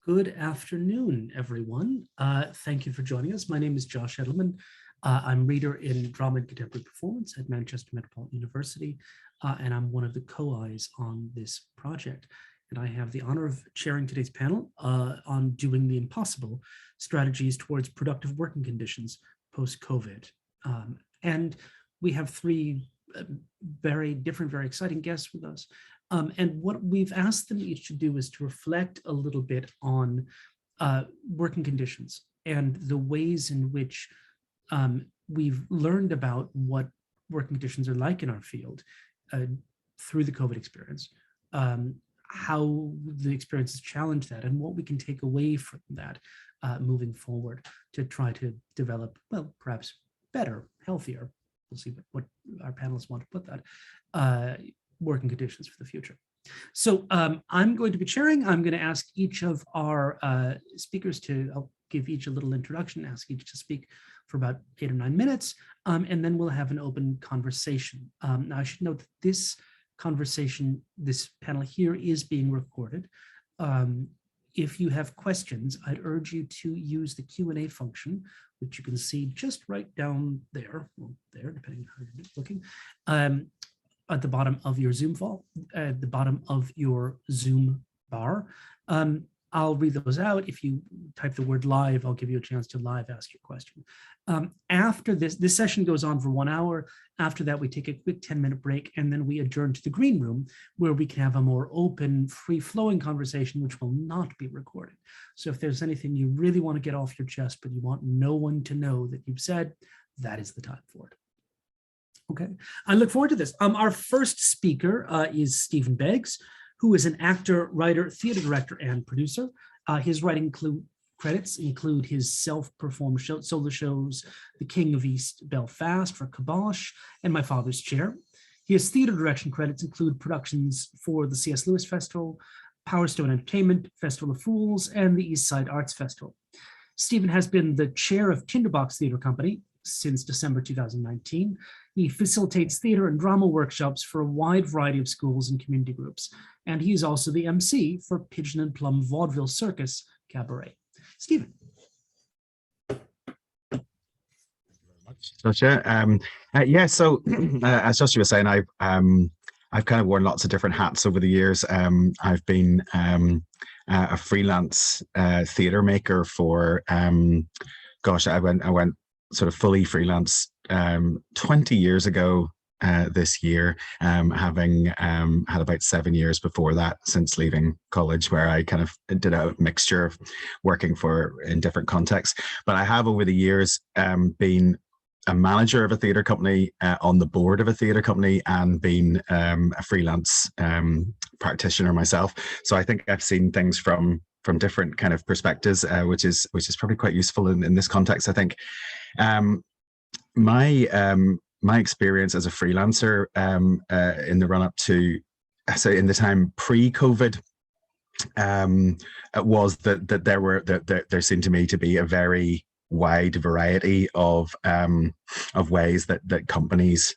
Good afternoon, everyone. Thank you for joining us. My name is Josh Edelman. I'm reader in drama and contemporary performance at Manchester Metropolitan University, and I'm one of the co-Is on this project. And I have the honor of chairing today's panel on doing the impossible, strategies towards productive working conditions post-COVID. And we have three very different, very exciting guests with us. And what we've asked them each to do is to reflect a little bit on working conditions and the ways in which we've learned about what working conditions are like in our field through the COVID experience, how the experience has challenged that, and what we can take away from that moving forward to try to develop, well, perhaps better, healthier, we'll see what our panelists want to put that, working conditions for the future. So I'm going to be chairing. I'm going to ask each of our speakers I'll give each a little introduction, ask each to speak for about 8 or 9 minutes, and then we'll have an open conversation. Now I should note that this conversation, this panel here is being recorded. If you have questions, I'd urge you to use the Q&A function, which you can see just right down there, well, there, depending on how you're looking, at the bottom of your Zoom file, at the bottom of your Zoom bar. I'll read those out. If you type the word live, I'll give you a chance to live ask your question. After this session goes on for 1 hour. After that, we take a quick 10-minute break, and then we adjourn to the green room, where we can have a more open, free-flowing conversation, which will not be recorded. So if there's anything you really want to get off your chest, but you want no one to know that you've said, that is the time for it. Okay, I look forward to this. Our first speaker is Stephen Beggs, who is an actor, writer, theater director, and producer. His writing credits include his self-performed solo shows, The King of East Belfast for Kibosh and My Father's Chair. His theater direction credits include productions for the C.S. Lewis Festival, Power Stone Entertainment, Festival of Fools, and the East Side Arts Festival. Stephen has been the chair of Tinderbox Theatre Company since December 2019. He facilitates theater and drama workshops for a wide variety of schools and community groups. And he's also the MC for Pigeon and Plum Vaudeville Circus Cabaret. Stephen. Gotcha. Yeah, so as Joshua was saying, I've kind of worn lots of different hats over the years. I've been a freelance theater maker for, gosh, I went sort of fully freelance 20 years ago this year, having had about 7 years before that since leaving college, where I kind of did a mixture of working in different contexts. But I have over the years been a manager of a theatre company, on the board of a theatre company, and been a freelance practitioner myself. So I think I've seen things from different kind of perspectives, which is probably quite useful in this context. I think my experience as a freelancer in the run-up to, so in the time pre-COVID, was that there seemed to me to be a very wide variety of ways that companies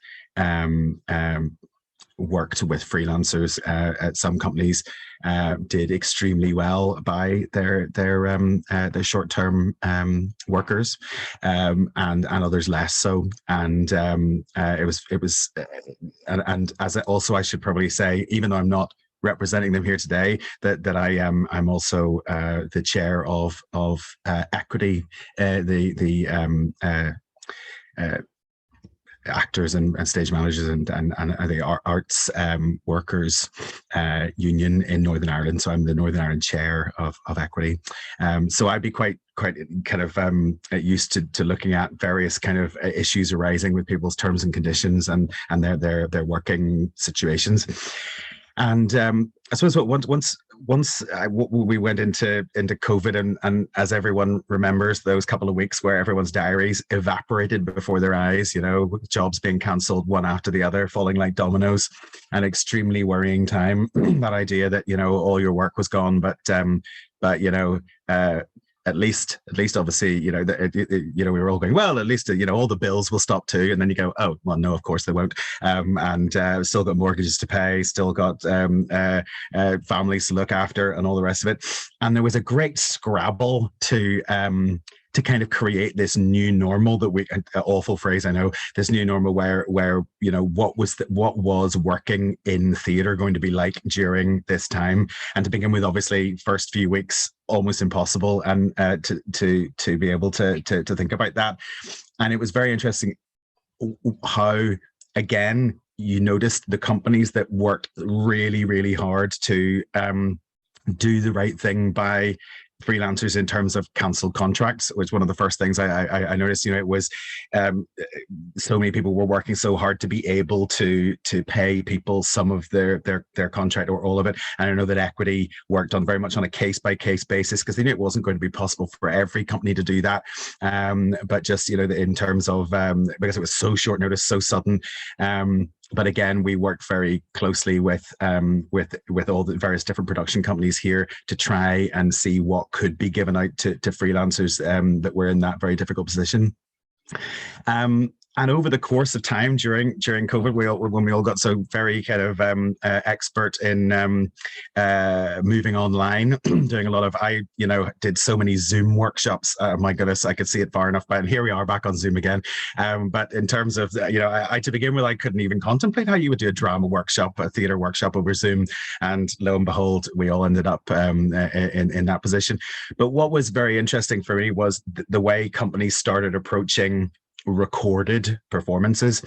worked with freelancers. At some companies did extremely well by their short-term workers, and others less so. And it was and as also I should probably say, even though I'm not representing them here today, that I'm also the chair of Equity, the actors and stage managers and the arts workers union in Northern Ireland. So I'm the Northern Ireland chair of Equity. So I'd be quite kind of used to looking at various kind of issues arising with people's terms and conditions and their working situations. And I suppose once we went into COVID, and as everyone remembers, those couple of weeks where everyone's diaries evaporated before their eyes, jobs being cancelled one after the other, falling like dominoes, an extremely worrying time. That idea that all your work was gone, but at least obviously, you know, you know, we were all going, well, at least, you know, all the bills will stop too. And then you go, oh, well, no, of course they won't. And still got mortgages to pay, still got families to look after and all the rest of it. And there was a great scrabble to kind of create this new normal that we, an awful phrase, I know, this new normal where you know, what was working in theatre going to be like during this time. And to begin with, obviously, first few weeks almost impossible, and to be able to think about that. And it was very interesting how, again, you noticed the companies that worked really, really hard to do the right thing by freelancers in terms of cancelled contracts, which one of the first things I noticed. You know, it was so many people were working so hard to be able to pay people some of their contract or all of it. And I know that Equity worked on very much on a case by case basis, because they knew it wasn't going to be possible for every company to do that. But just, you know, in terms of because it was so short notice, so sudden. But again, we worked very closely with all the various different production companies here to try and see what could be given out to freelancers that were in that very difficult position. And over the course of time during COVID, when we all got so very kind of expert in moving online, doing a lot of, I did so many Zoom workshops. My goodness, I could see it far enough, but here we are back on Zoom again. But in terms of, I to begin with, I couldn't even contemplate how you would do a drama workshop, a theatre workshop over Zoom. And lo and behold, we all ended up in that position. But what was very interesting for me was the way companies started approaching recorded performances.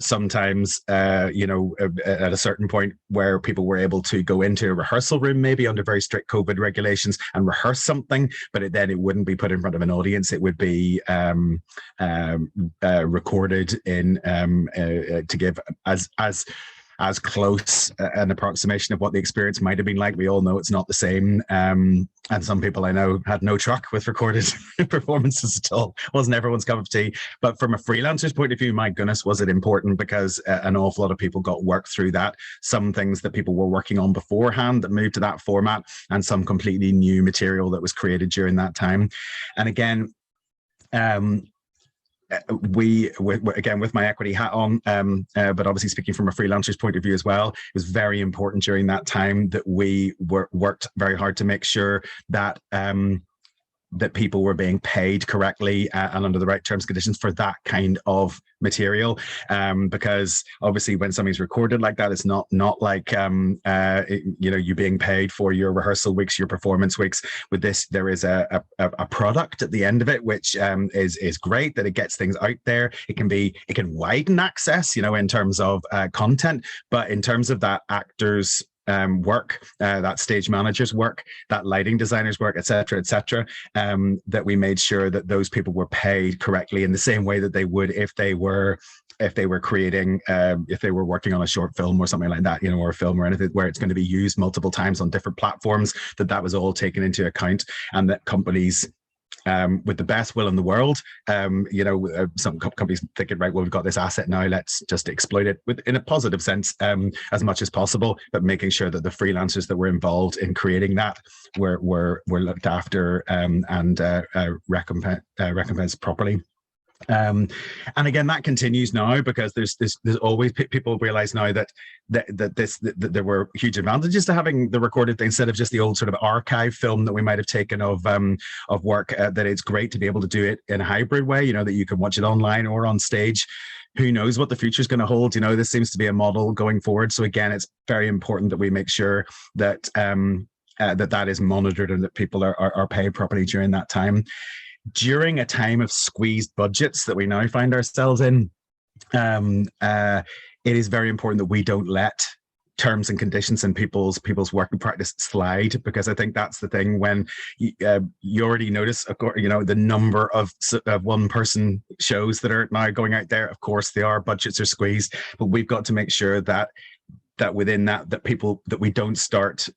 Sometimes at a certain point where people were able to go into a rehearsal room, maybe under very strict COVID regulations, and rehearse something, but then it wouldn't be put in front of an audience. It would be recorded in to give as close an approximation of what the experience might have been like. We all know it's not the same. And some people I know had no truck with recorded performances at all. Wasn't everyone's cup of tea. But from a freelancer's point of view, my goodness, was it important, because an awful lot of people got work through that. Some things that people were working on beforehand that moved to that format, and some completely new material that was created during that time. And again, again, with my Equity hat on, but obviously speaking from a freelancer's point of view as well, it was very important during that time that we worked very hard to make sure that that people were being paid correctly and under the right terms and conditions for that kind of material. Because obviously when something's recorded like that, it's not like, you being paid for your rehearsal weeks, your performance weeks. With this, there is a product at the end of it, which is great, that it gets things out there. It can widen access, in terms of content, but in terms of that actors work, that stage manager's work, that lighting designer's work, etc., that we made sure that those people were paid correctly in the same way that they would if they were creating, if they were working on a short film or something like that, or a film or anything where it's going to be used multiple times on different platforms, that was all taken into account, and that companies, with the best will in the world, some companies thinking, right, well, we've got this asset now, let's just exploit it in a positive sense as much as possible, but making sure that the freelancers that were involved in creating that were looked after and recompensed properly. And again, that continues now, because there's always people realize now that there were huge advantages to having the recorded thing instead of just the old sort of archive film that we might have taken of work, that it's great to be able to do it in a hybrid way, that you can watch it online or on stage. Who knows what the future is going to hold? This seems to be a model going forward. So again, it's very important that we make sure that that is monitored and that people are paid properly during that time. During a time of squeezed budgets that we now find ourselves in, it is very important that we don't let terms and conditions and people's working practice slide, because I think that's the thing. When you already notice, the number of one-person shows that are now going out there, of course they are, budgets are squeezed, but we've got to make sure that within that we don't start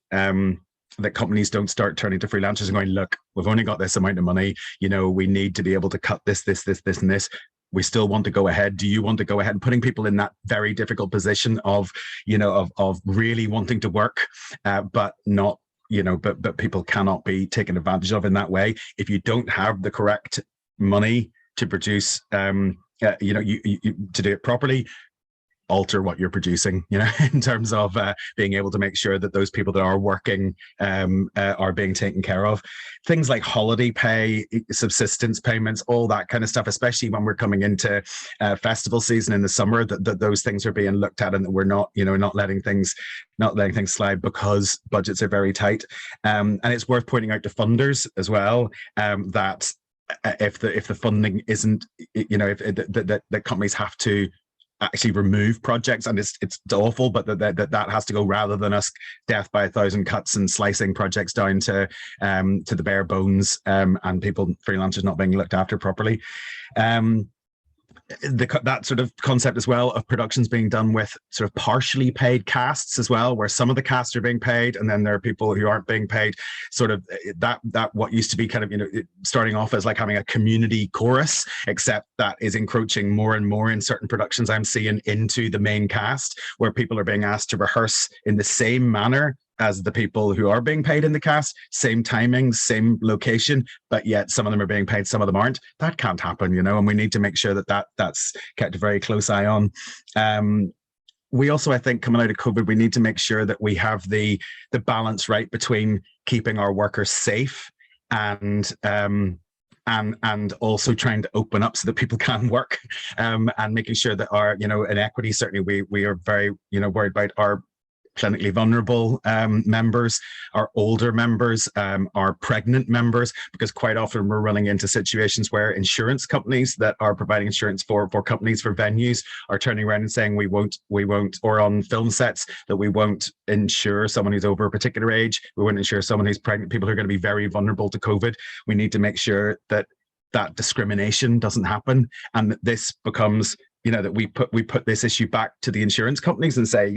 that companies don't start turning to freelancers and going, look, we've only got this amount of money, we need to be able to cut this, and this. We still want to go ahead. Do you want to go ahead? And putting people in that very difficult position of really wanting to work, but not but people cannot be taken advantage of in that way. If you don't have the correct money to produce, to do it properly, alter what you're producing, in terms of being able to make sure that those people that are working are being taken care of. Things like holiday pay, subsistence payments, all that kind of stuff, especially when we're coming into festival season in the summer, that those things are being looked at, and that we're not letting things slide because budgets are very tight. And it's worth pointing out to funders as well, that if the funding isn't, that companies have to actually remove projects, and it's awful, but that has to go, rather than us death by 1,000 cuts and slicing projects down to the bare bones, and freelancers not being looked after properly. That sort of concept as well of productions being done with sort of partially paid casts as well, where some of the casts are being paid and then there are people who aren't being paid. Sort of that what used to be kind of starting off as like having a community chorus, except that is encroaching more and more in certain productions I'm seeing into the main cast, where people are being asked to rehearse in the same manner as the people who are being paid in the cast, same timings, same location, but yet some of them are being paid, some of them aren't. That can't happen, and we need to make sure that's kept a very close eye on. We also, I think, coming out of COVID, we need to make sure that we have the balance right between keeping our workers safe and also trying to open up so that people can work, and making sure that our, in equity, certainly we are very, worried about our clinically vulnerable members, our older members, our pregnant members, because quite often we're running into situations where insurance companies that are providing insurance for companies for venues are turning around and saying we won't, or on film sets, that we won't insure someone who's over a particular age, we won't insure someone who's pregnant, people who are going to be very vulnerable to COVID. We need to make sure that discrimination doesn't happen, and that this becomes, that we put this issue back to the insurance companies and say,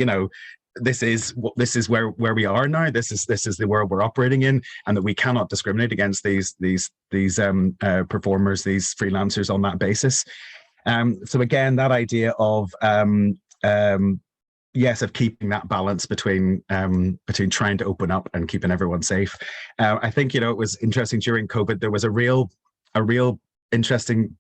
this is where we are now. This is the world we're operating in, and that we cannot discriminate against these performers, these freelancers on that basis. So again, that idea of of keeping that balance between trying to open up and keeping everyone safe. I think it was interesting during COVID. There was a real interesting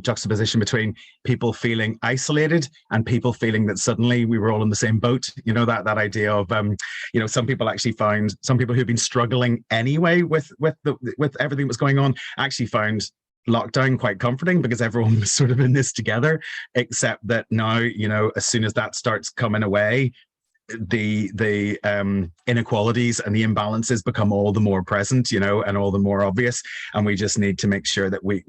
juxtaposition between people feeling isolated and people feeling that suddenly we were all in the same boat. That idea of some people actually found, some people who've been struggling anyway with everything that was going on actually found lockdown quite comforting, because everyone was sort of in this together, except that now, as soon as that starts coming away, the inequalities and the imbalances become all the more present, and all the more obvious. And we just need to make sure that we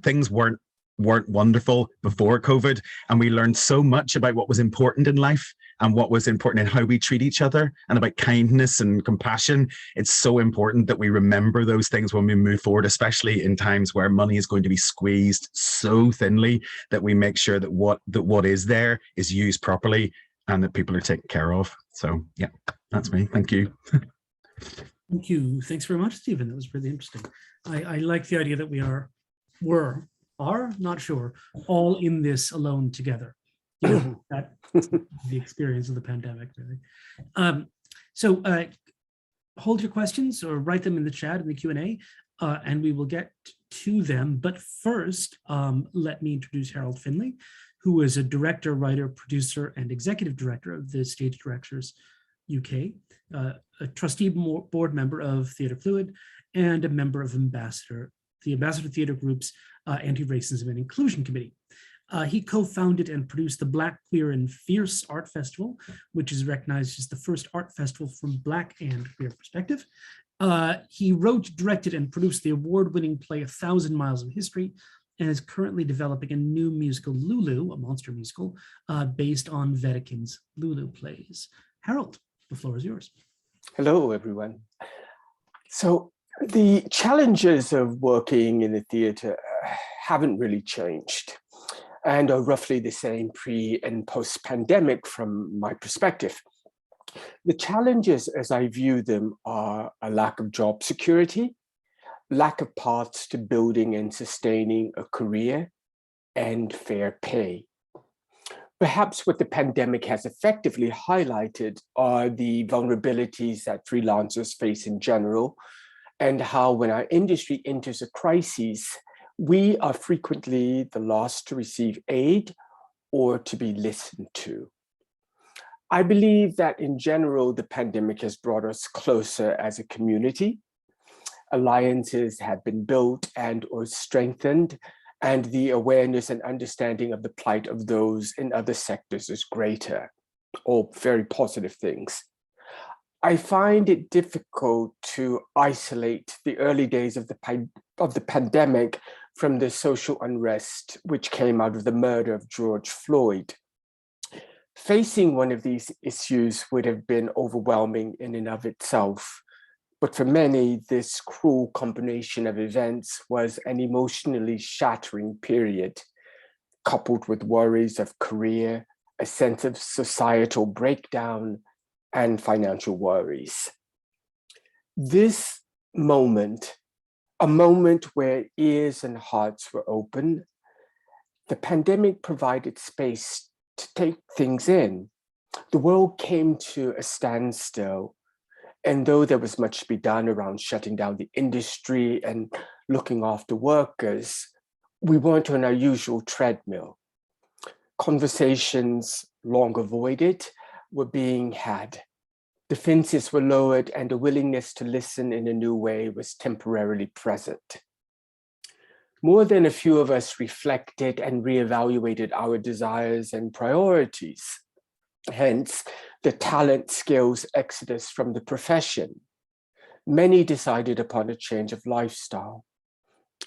things weren't wonderful before COVID, and we learned so much about what was important in life and what was important in how we treat each other, and about kindness and compassion. It's so important that we remember those things when we move forward, especially in times where money is going to be squeezed so thinly, that we make sure that what is there is used properly, and that people are taken care of. So yeah, that's me. Thank you. Thank you. Thanks very much, Stephen. That was really interesting. I like the idea that we are not sure, all in this alone together. That the experience of the pandemic, really. So hold your questions or write them in the chat in the Q&A, and we will get to them. But first, let me introduce Harold Finley, who is a director, writer, producer, and executive director of the Stage Directors UK, a trustee board member of Theatre Fluid, and a member of the Ambassador Theatre Group's Anti-Racism and Inclusion Committee. He co-founded and produced the Black, Queer, and Fierce Art Festival, which is recognized as the first art festival from Black and queer perspective. He wrote, directed, and produced the award-winning play 1,000 Miles of History, and is currently developing a new musical, Lulu, a monster musical, based on Wedekin's Lulu plays. Harold, the floor is yours. Hello, everyone. So the challenges of working in the theatre haven't really changed, and are roughly the same pre and post-pandemic from my perspective. The challenges, as I view them, are a lack of job security, lack of paths to building and sustaining a career, and fair pay. Perhaps what the pandemic has effectively highlighted are the vulnerabilities that freelancers face in general, and how when our industry enters a crisis, we are frequently the last to receive aid or to be listened to. I believe that in general, the pandemic has brought us closer as a community. Alliances have been built and or strengthened, and the awareness and understanding of the plight of those in other sectors is greater, all very positive things. I find it difficult to isolate the early days of the pandemic from the social unrest which came out of the murder of George Floyd. Facing one of these issues would have been overwhelming in and of itself, but for many, this cruel combination of events was an emotionally shattering period, coupled with worries of career, a sense of societal breakdown, and financial worries. This moment, a moment where ears and hearts were open, the pandemic provided space to take things in. The world came to a standstill, and though there was much to be done around shutting down the industry and looking after workers, we weren't on our usual treadmill. Conversations long avoided were being had. Defenses were lowered, and a willingness to listen in a new way was temporarily present. More than a few of us reflected and reevaluated our desires and priorities. Hence, the talent skills exodus from the profession. Many decided upon a change of lifestyle.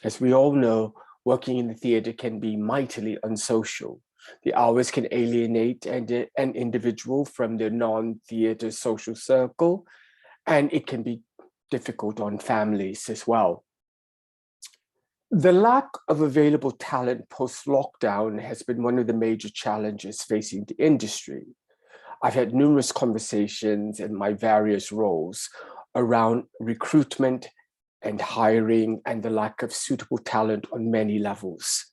As we all know, working in the theatre can be mightily unsocial. The hours can alienate an individual from their non-theatre social circle, and it can be difficult on families as well. The lack of available talent post-lockdown has been one of the major challenges facing the industry. I've had numerous conversations in my various roles around recruitment and hiring and the lack of suitable talent on many levels.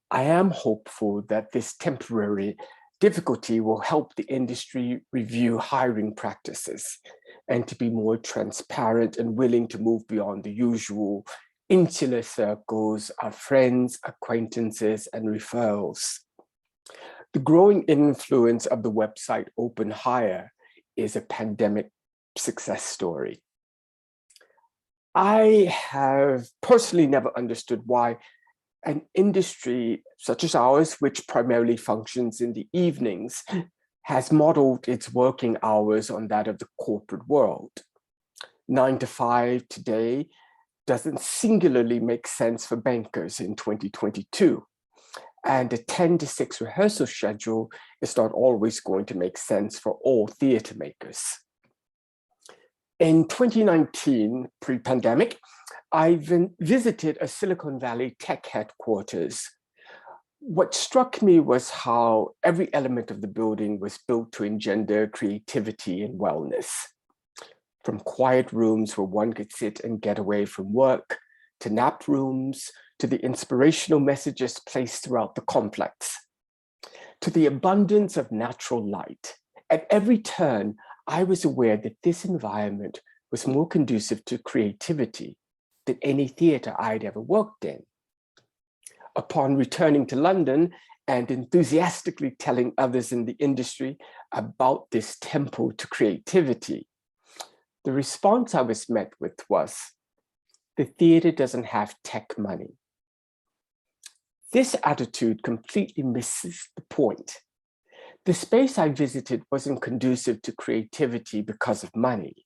I am hopeful that this temporary difficulty will help the industry review hiring practices and to be more transparent and willing to move beyond the usual insular circles of friends, acquaintances, and referrals. The growing influence of the website Open Hire is a pandemic success story. I have personally never understood why an industry such as ours, which primarily functions in the evenings, has modeled its working hours on that of the corporate world. 9 to 5 today doesn't singularly make sense for bankers in 2022. And a 10 to 6 rehearsal schedule is not always going to make sense for all theatre makers. In 2019, pre-pandemic, I visited a Silicon Valley tech headquarters. What struck me was how every element of the building was built to engender creativity and wellness. From quiet rooms where one could sit and get away from work, to nap rooms, to the inspirational messages placed throughout the complex, to the abundance of natural light. At every turn, I was aware that this environment was more conducive to creativity than any theatre I'd ever worked in. Upon returning to London and enthusiastically telling others in the industry about this temple to creativity, the response I was met with was, the theatre doesn't have tech money. This attitude completely misses the point. The space I visited wasn't conducive to creativity because of money.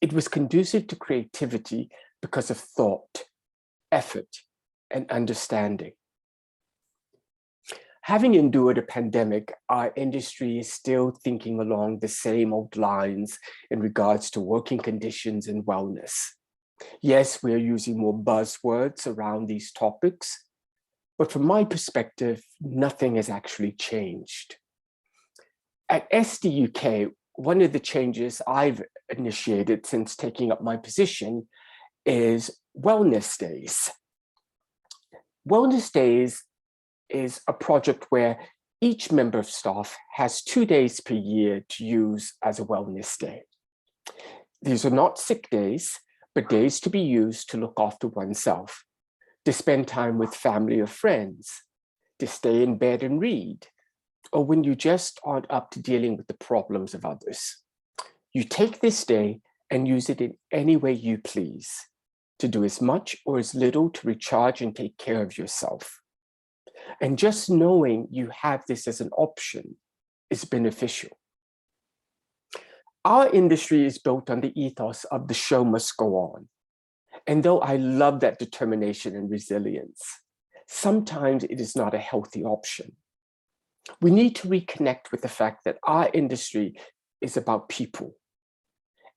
It was conducive to creativity because of thought, effort, and understanding. Having endured a pandemic, our industry is still thinking along the same old lines in regards to working conditions and wellness. Yes, we are using more buzzwords around these topics, but from my perspective, nothing has actually changed. At SDUK, one of the changes I've initiated since taking up my position is Wellness Days. Wellness Days is a project where Each member of staff has 2 days per year to use as a wellness day. These are not sick days, but days to be used to look after oneself, to spend time with family or friends, to stay in bed and read, or when you just aren't up to dealing with the problems of others. You take this day and use it in any way you please, to do as much or as little to recharge and take care of yourself. And just knowing you have this as an option is beneficial. Our industry is built on the ethos of the show must go on. And though I love that determination and resilience, sometimes it is not a healthy option. We need to reconnect with the fact that our industry is about people,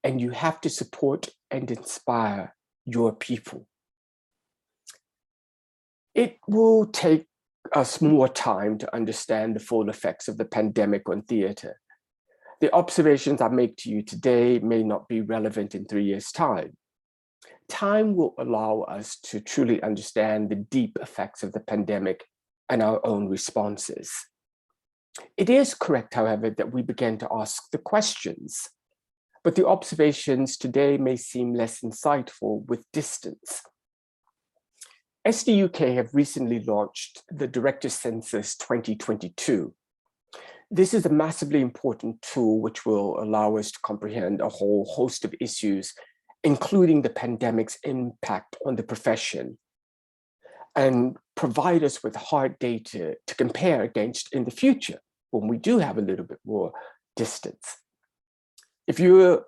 and you have to support and inspire your people. It will take us more time to understand the full effects of the pandemic on theatre. The observations I make to you today may not be relevant in 3 years' time. Time will allow us to truly understand the deep effects of the pandemic and our own responses. It is correct, however, that we began to ask the questions, but the observations today may seem less insightful with distance. SDUK have recently launched the Director Census 2022. This is a massively important tool which will allow us to comprehend a whole host of issues, including the pandemic's impact on the profession, and provide us with hard data to compare against in the future when we do have a little bit more distance. If you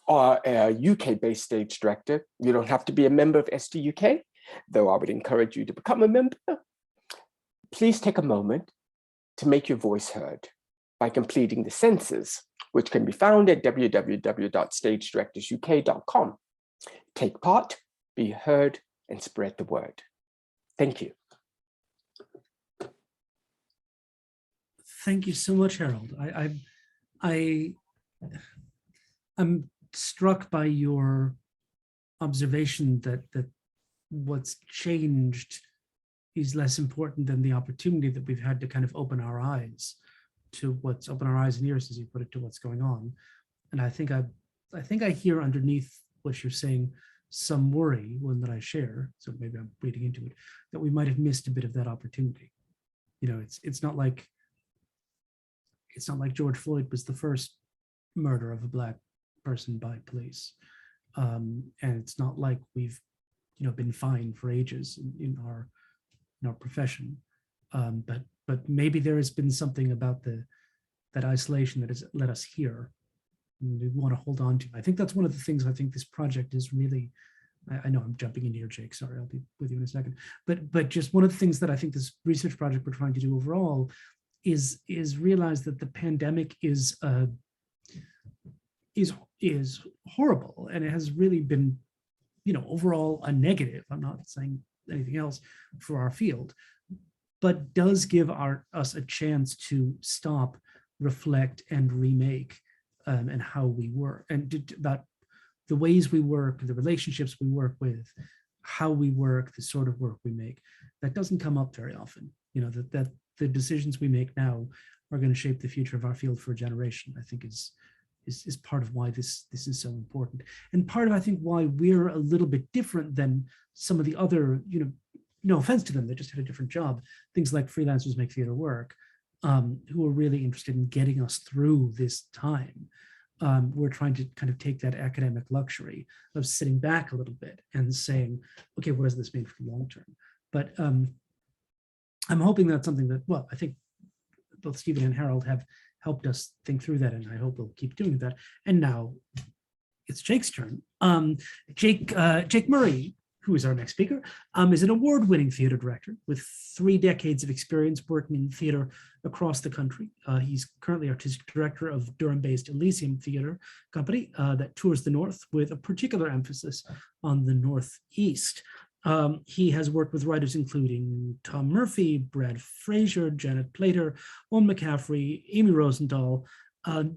are a UK-based stage director, you don't have to be a member of SDUK, though I would encourage you to become a member. Please take a moment to make your voice heard by completing the census, which can be found at www.stagedirectorsuk.com. Take part, be heard, and spread the word. Thank you. Thank you so much, Harold. I'm struck by your observation that what's changed is less important than the opportunity that we've had to kind of open our eyes and ears, as you put it, to what's going on. And I think I hear underneath what you're saying some worry, one that I share, so maybe I'm reading into it, that we might have missed a bit of that opportunity. You know, it's not like George Floyd was the first murder of a Black person by police, and it's not like we've been fine for ages in our profession, but maybe there has been something about that isolation that has let us here, and we want to hold on to. I think that's one of the things I think this project is really. I know I'm jumping into here, Jake. Sorry, I'll be with you in a second. But just one of the things that I think this research project we're trying to do overall is realize that the pandemic is horrible, and it has really been, overall a negative. I'm not saying anything else for our field, but does give us a chance to stop, reflect, and remake, and how we work, and about the ways we work, the relationships we work with, how we work, the sort of work we make. That doesn't come up very often. That the decisions we make now are going to shape the future of our field for a generation, I think is part of why this is so important. And part of, I think, why we're a little bit different than some of the other, no offense to them, they just had a different job, things like Freelancers Make Theater Work, who are really interested in getting us through this time. We're trying to kind of take that academic luxury of sitting back a little bit and saying, okay, what does this mean for the long term? But I'm hoping that's something that, well, I think both Stephen and Harold have helped us think through that, and I hope we'll keep doing that. And now it's Jake's turn. Jake Murray, who is our next speaker, is an award-winning theater director with 3 decades of experience working in theater across the country. He's currently artistic director of Durham-based Elysium Theater Company that tours the North with a particular emphasis on the Northeast. He has worked with writers including Tom Murphy, Brad Fraser, Janet Plater, Owen McCaffrey, Amy Rosendahl,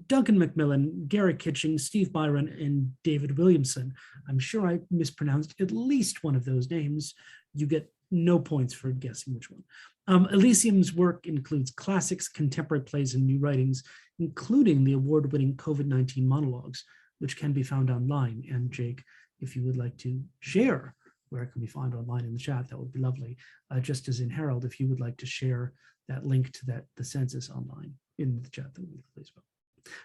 Duncan Macmillan, Gary Kitching, Steve Byron, and David Williamson. I'm sure I mispronounced at least one of those names. You get no points for guessing which one. Elysium's work includes classics, contemporary plays, and new writings, including the award-winning COVID-19 monologues, which can be found online. And Jake, if you would like to share where it can be found online in the chat, that would be lovely. Just as in Harold, if you would like to share that link to the census online in the chat, that would be lovely as well.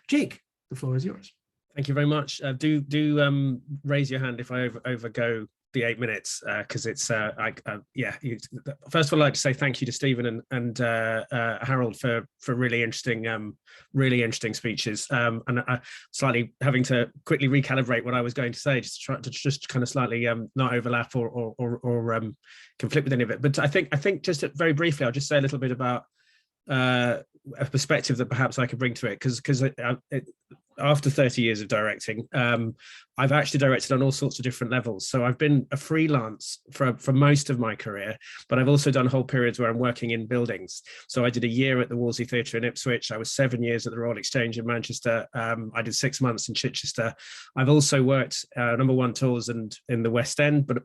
Jake, the floor is yours. Thank you very much. Do raise your hand if I overgo the 8 minutes, because it's yeah. First of all, I'd like to say thank you to Stephen and Harold for really interesting speeches. And slightly having to quickly recalibrate what I was going to say, just to try to just kind of slightly not overlap or conflict with any of it. But I think just very briefly, I'll just say a little bit about a perspective that perhaps I could bring to it, because after 30 years of directing, I've actually directed on all sorts of different levels. So I've been a freelance for most of my career, but I've also done whole periods where I'm working in buildings. So I did a year at the Wolsey Theatre in Ipswich. I was 7 years at the Royal Exchange in Manchester. I did 6 months in Chichester. I've also worked number one tours and in the West End, but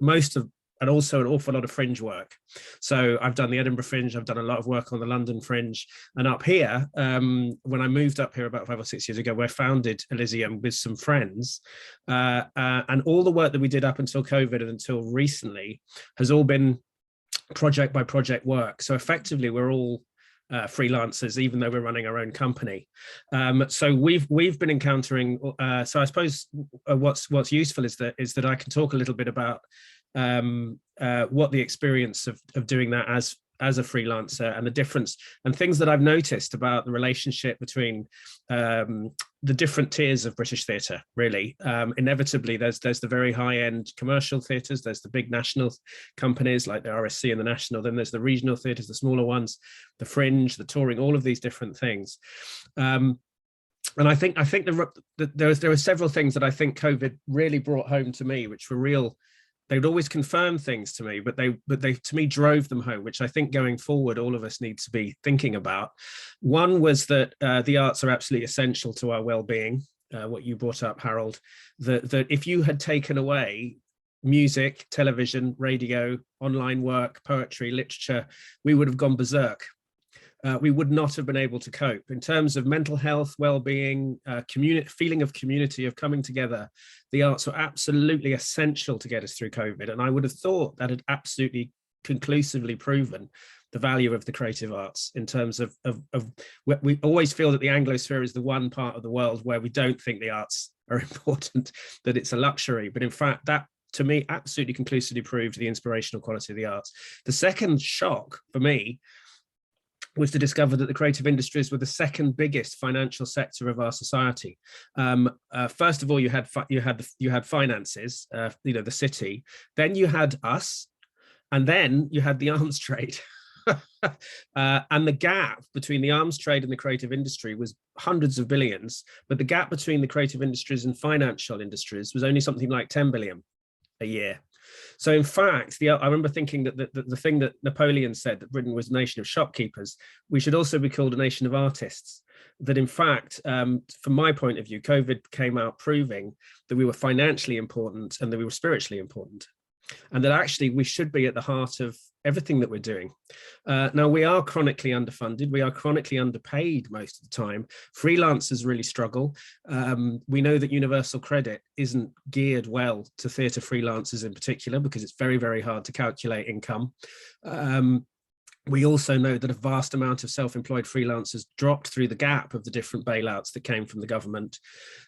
and also an awful lot of fringe work. So I've done the Edinburgh Fringe, I've done a lot of work on the London Fringe. And up here, when I moved up here about 5 or 6 years ago, I founded Elysium with some friends. And all the work that we did up until COVID and until recently has all been project by project work. So effectively, we're all freelancers, even though we're running our own company. So we've been encountering, so I suppose what's useful is that I can talk a little bit about what the experience of doing that as a freelancer and the difference and things that I've noticed about the relationship between the different tiers of British theatre, really. Inevitably, there's the very high-end commercial theatres, there's the big national companies like the RSC and the National, then there's the regional theatres, the smaller ones, the Fringe, the touring, all of these different things. And I think there were several things that I think COVID really brought home to me, which were real. They would always confirm things to me, but they to me drove them home, which I think going forward, all of us need to be thinking about. One was that the arts are absolutely essential to our well-being. What you brought up, Harold, that if you had taken away music, television, radio, online work, poetry, literature, we would have gone berserk. We would not have been able to cope in terms of mental health, well-being, feeling of community, of coming together. The arts were absolutely essential to get us through COVID. And I would have thought that had absolutely conclusively proven the value of the creative arts in terms of we always feel that the Anglosphere is the one part of the world where we don't think the arts are important, that it's a luxury. But in fact, that to me absolutely conclusively proved the inspirational quality of the arts. The second shock for me was to discover that the creative industries were the second biggest financial sector of our society. First of all, you had finances, the city. Then you had us, and then you had the arms trade. And the gap between the arms trade and the creative industry was hundreds of billions, but the gap between the creative industries and financial industries was only something like 10 billion a year. So in fact, I remember thinking that the thing that Napoleon said, that Britain was a nation of shopkeepers, we should also be called a nation of artists. That in fact, from my point of view, COVID came out proving that we were financially important and that we were spiritually important. And that actually we should be at the heart of everything that we're doing. Now, we are chronically underfunded. We are chronically underpaid most of the time. Freelancers really struggle. We know that universal credit isn't geared well to theatre freelancers in particular, because it's very, very hard to calculate income. We also know that a vast amount of self-employed freelancers dropped through the gap of the different bailouts that came from the government.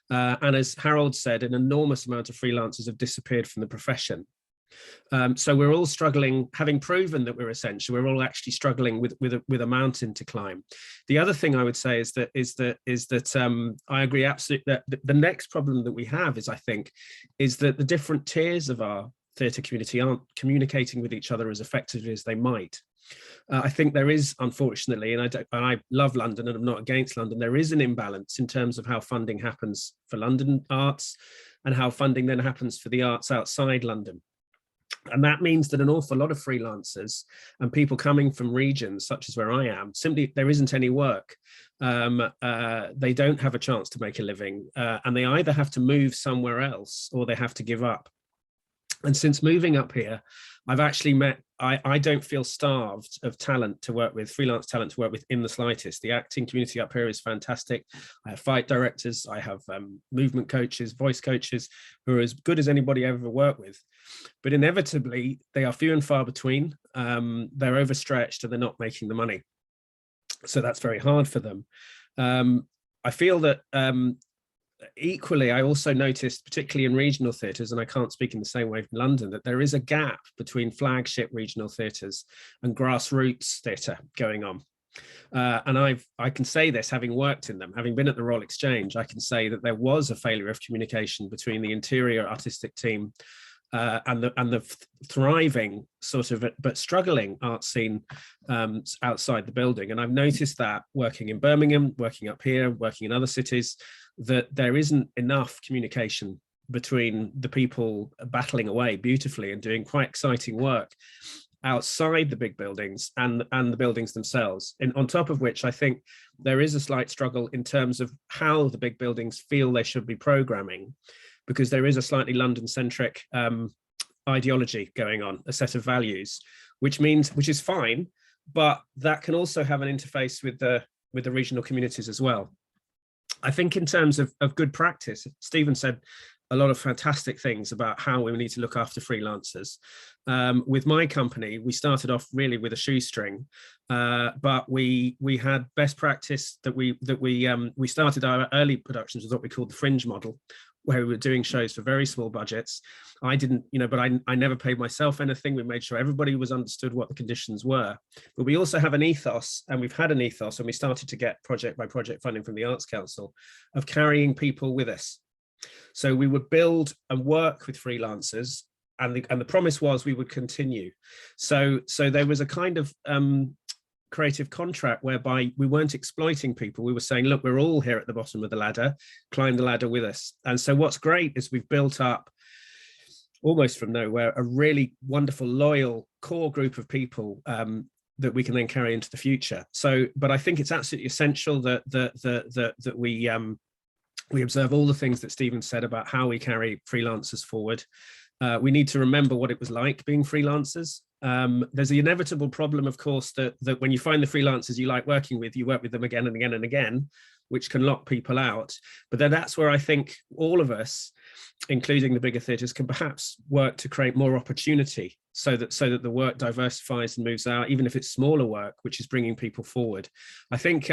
And as Harold said, an enormous amount of freelancers have disappeared from the profession. So we're all struggling, having proven that we're essential, we're all actually struggling with a mountain to climb. The other thing I would say is that I agree absolutely that the next problem that we have is that the different tiers of our theatre community aren't communicating with each other as effectively as they might. I think there is, unfortunately, and I love London and I'm not against London, there is an imbalance in terms of how funding happens for London arts and how funding then happens for the arts outside London. And that means that an awful lot of freelancers and people coming from regions such as where I am, simply there isn't any work. They don't have a chance to make a living, and they either have to move somewhere else or they have to give up. And since moving up here, I've actually met, I don't feel starved of talent to work with, freelance talent to work with in the slightest. The acting community up here is fantastic. I have fight directors, I have movement coaches, voice coaches, who are as good as anybody I've ever worked with. But inevitably, they are few and far between. They're overstretched and they're not making the money. So that's very hard for them. I feel that equally, I also noticed, particularly in regional theatres, and I can't speak in the same way in London, that there is a gap between flagship regional theatres and grassroots theatre going on. And I can say this, having worked in them, having been at the Royal Exchange, I can say that there was a failure of communication between the interior artistic team and the thriving sort of but struggling art scene outside the building. And I've noticed that working in Birmingham, working up here, working in other cities, that there isn't enough communication between the people battling away beautifully and doing quite exciting work outside the big buildings and the buildings themselves. And on top of which, I think there is a slight struggle in terms of how the big buildings feel they should be programming, because there is a slightly London-centric ideology going on, a set of values, which is fine, but that can also have an interface with the regional communities as well. I think in terms of good practice, Stephen said a lot of fantastic things about how we need to look after freelancers. With my company, we started off really with a shoestring, but we had best practice that we started our early productions with what we called the fringe model, where we were doing shows for very small budgets. I didn't, but I never paid myself anything. We made sure everybody was understood what the conditions were. But we also have an ethos, and we've had an ethos, and we started to get project by project funding from the Arts Council, of carrying people with us. So we would build and work with freelancers, and the promise was we would continue. So there was a kind of creative contract whereby we weren't exploiting people. We were saying, look, we're all here at the bottom of the ladder, climb the ladder with us. And so what's great is we've built up almost from nowhere a really wonderful, loyal core group of people that we can then carry into the future. So, but I think it's absolutely essential that we observe all the things that Stephen said about how we carry freelancers forward. We need to remember what it was like being freelancers. There's the inevitable problem, of course, that when you find the freelancers you like working with, you work with them again and again and again, which can lock people out. But then that's where I think all of us, including the bigger theatres, can perhaps work to create more opportunity so that the work diversifies and moves out, even if it's smaller work, which is bringing people forward. I think,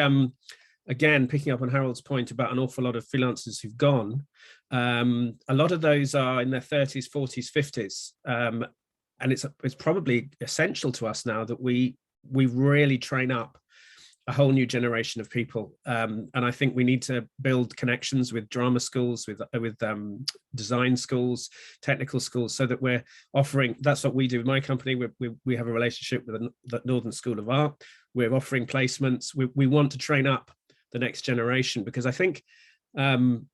again, picking up on Harold's point about an awful lot of freelancers who've gone, a lot of those are in their 30s, 40s, 50s. And it's probably essential to us now that we really train up a whole new generation of people. And I think we need to build connections with drama schools, with design schools, technical schools, so that we're offering, that's what we do with my company. We have a relationship with the Northern School of Art. We're offering placements. We want to train up the next generation, because I think Harold,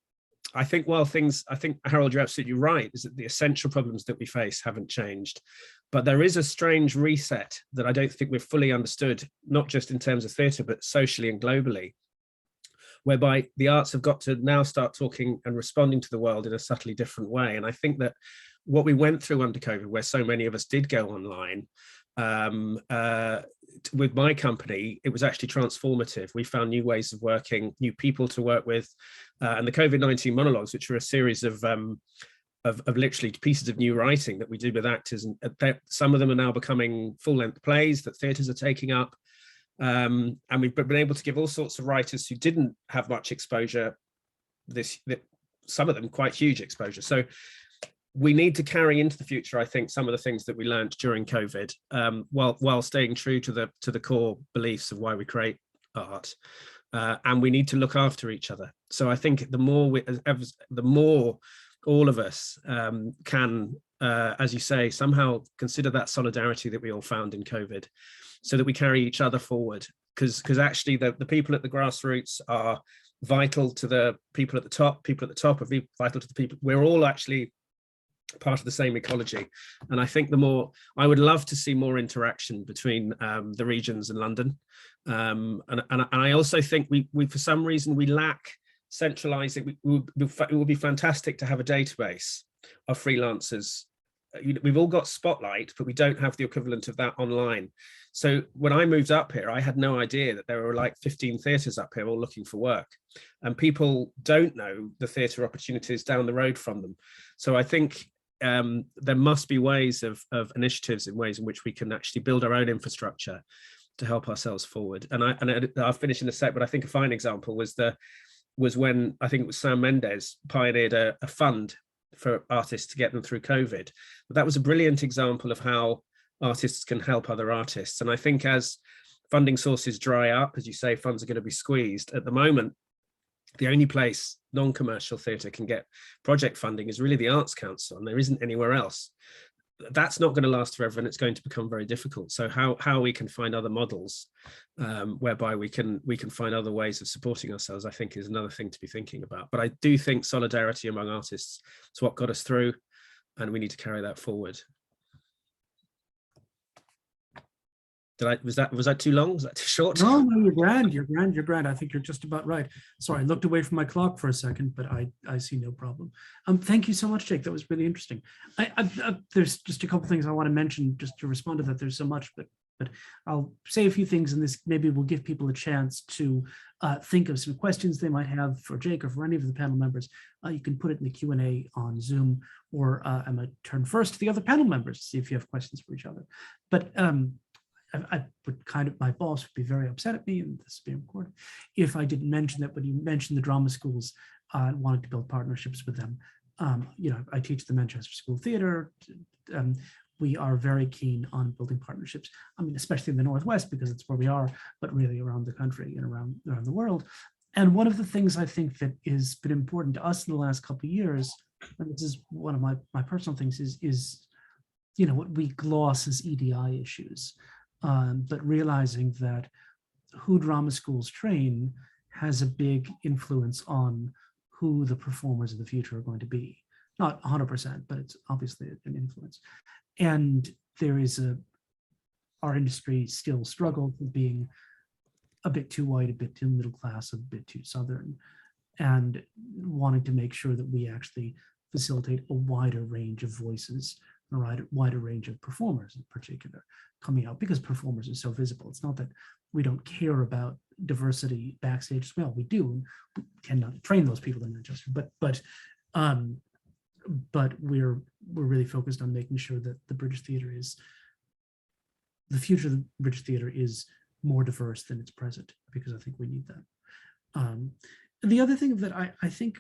you're absolutely right, is that the essential problems that we face haven't changed. But there is a strange reset that I don't think we've fully understood, not just in terms of theatre, but socially and globally, whereby the arts have got to now start talking and responding to the world in a subtly different way. And I think that what we went through under COVID, where so many of us did go online, with my company, it was actually transformative. We found new ways of working, new people to work with, and the COVID-19 monologues, which are a series of literally pieces of new writing that we did with actors, and some of them are now becoming full-length plays that theatres are taking up, and we've been able to give all sorts of writers who didn't have much exposure some of them quite huge exposure. So we need to carry into the future, I think, some of the things that we learned during COVID, while staying true to the core beliefs of why we create art, and we need to look after each other. So I think the more all of us can, as you say, somehow consider that solidarity that we all found in COVID, so that we carry each other forward. Because actually, the people at the grassroots are vital to the people at the top. People at the top are vital to the people. We're all actually part of the same ecology, and I think I would love to see more interaction between the regions and London, and I also think we for some reason we lack centralizing. It would be fantastic to have a database of freelancers we've all got Spotlight, but we don't have the equivalent of that online. So when I moved up here, I had no idea that there were like 15 theatres up here all looking for work, and people don't know the theatre opportunities down the road from them. So I think there must be ways of initiatives in ways in which we can actually build our own infrastructure to help ourselves forward. And I'll finish in a sec, but I think a fine example was when I think it was Sam Mendes pioneered a fund for artists to get them through COVID. But that was a brilliant example of how artists can help other artists. And I think as funding sources dry up, as you say, funds are going to be squeezed. At the moment, the only place non-commercial theatre can get project funding is really the Arts Council, and there isn't anywhere else. That's not going to last forever, and it's going to become very difficult. So how we can find other models whereby we can find other ways of supporting ourselves, I think, is another thing to be thinking about. But I do think solidarity among artists is what got us through, and we need to carry that forward. Was that too long? Was that too short? No, you're grand. You're grand. I think you're just about right. Sorry, I looked away from my clock for a second, but I see no problem. Thank you so much, Jake. That was really interesting. There's just a couple things I want to mention just to respond to that. There's so much, but I'll say a few things, and this maybe will give people a chance to think of some questions they might have for Jake or for any of the panel members. You can put it in the Q&A on Zoom, or I might turn first to the other panel members to see if you have questions for each other. But I would my boss would be very upset at me, and this is being recorded, if I didn't mention that when you mentioned the drama schools, wanted to build partnerships with them. I teach the Manchester School of Theatre. We are very keen on building partnerships. I mean, especially in the Northwest, because it's where we are, but really around the country and around the world. And one of the things I think that has been important to us in the last couple of years, and this is one of my personal things, is what we gloss as EDI issues. But realizing that who drama schools train has a big influence on who the performers of the future are going to be. Not 100%, but it's obviously an influence. And there is our industry still struggles with being a bit too white, a bit too middle class, a bit too Southern, and wanting to make sure that we actually facilitate a wider range of voices, a wider range of performers in particular coming out, because performers are so visible. It's not that we don't care about diversity backstage as well. We do. We cannot train those people in Manchester, but we're really focused on making sure that the future of the British theatre is more diverse than its present, because I think we need that. The other thing that I think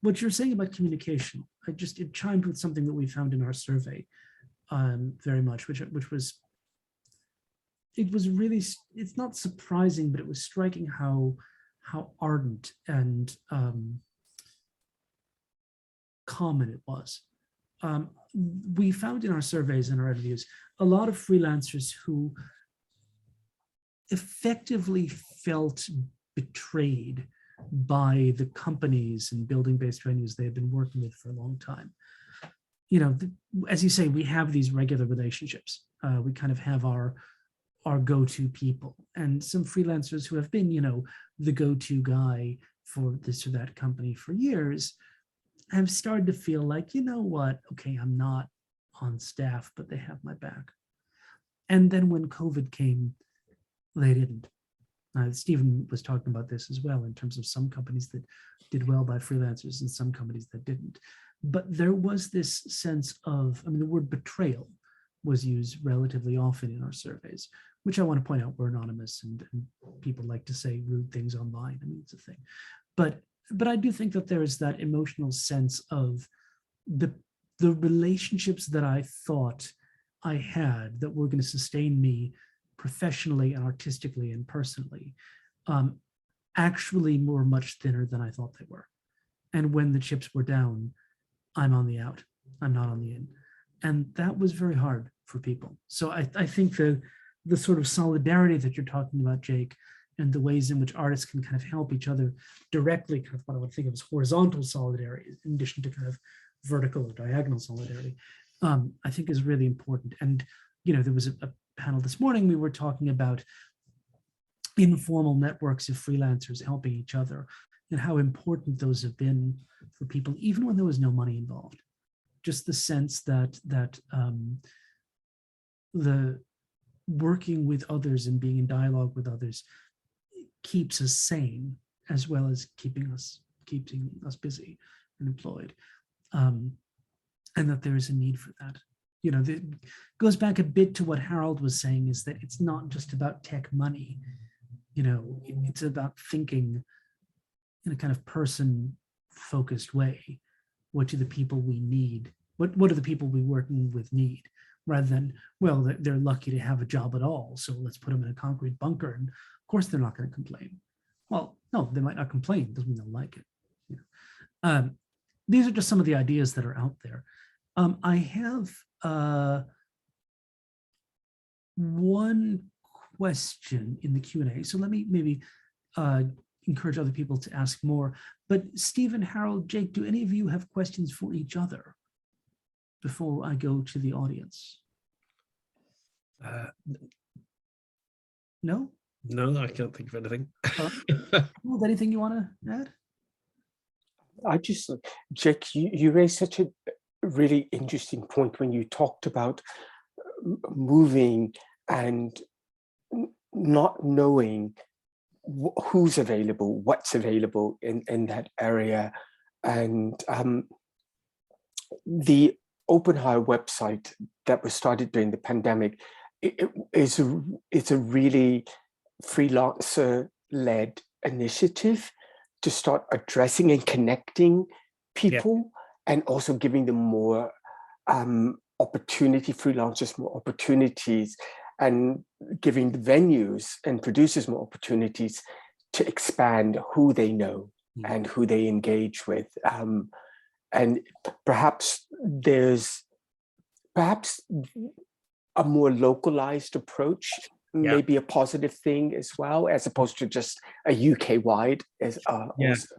what you're saying about communication, it chimed with something that we found in our survey very much, which was, it's not surprising, but it was striking how ardent and common it was. We found in our surveys and our interviews a lot of freelancers who effectively felt betrayed by the companies and building-based venues they have been working with for a long time. As you say, we have these regular relationships. We kind of have our go-to people, and some freelancers who have been, the go-to guy for this or that company for years have started to feel like, what, okay, I'm not on staff, but they have my back. And then when COVID came, they didn't. Stephen was talking about this as well, in terms of some companies that did well by freelancers and some companies that didn't. But there was this sense of, the word betrayal was used relatively often in our surveys, which I want to point out were anonymous, and people like to say rude things online. It's a thing. But I do think that there is that emotional sense of the relationships that I thought I had that were going to sustain me professionally and artistically and personally, actually were much thinner than I thought they were. And when the chips were down, I'm on the out, I'm not on the in. And that was very hard for people. So I think the sort of solidarity that you're talking about, Jake, and the ways in which artists can kind of help each other directly, kind of what I would think of as horizontal solidarity, in addition to kind of vertical or diagonal solidarity, I think is really important. And, there was a panel this morning, we were talking about informal networks of freelancers helping each other, and how important those have been for people, even when there was no money involved. just the sense that the working with others and being in dialogue with others keeps us sane, as well as keeping us busy and employed, and that there is a need for that. It goes back a bit to what Harold was saying, is that it's not just about tech money. It's about thinking in a kind of person-focused way. What do the people we need? What do the people we working with need? Rather than, well, they're lucky to have a job at all, so let's put them in a concrete bunker, and of course they're not going to complain. Well, no, they might not complain. Doesn't mean they'll like it. These are just some of the ideas that are out there. I have one question in the Q&A, so let me maybe encourage other people to ask more. But Stephen, Harold, Jake, do any of you have questions for each other before I go to the audience? No? No, I can't think of anything. Anything you want to add? I just, Jake, you raised such a really interesting point when you talked about moving and not knowing who's available, what's available in that area. And the Open Hire website that was started during the pandemic, it's a really freelancer-led initiative to start addressing and connecting people, and also giving them more opportunity, freelancers more opportunities, and giving the venues and producers more opportunities to expand who they know and who they engage with. And perhaps there's a more localized approach, maybe a positive thing as well, as opposed to just a UK-wide. It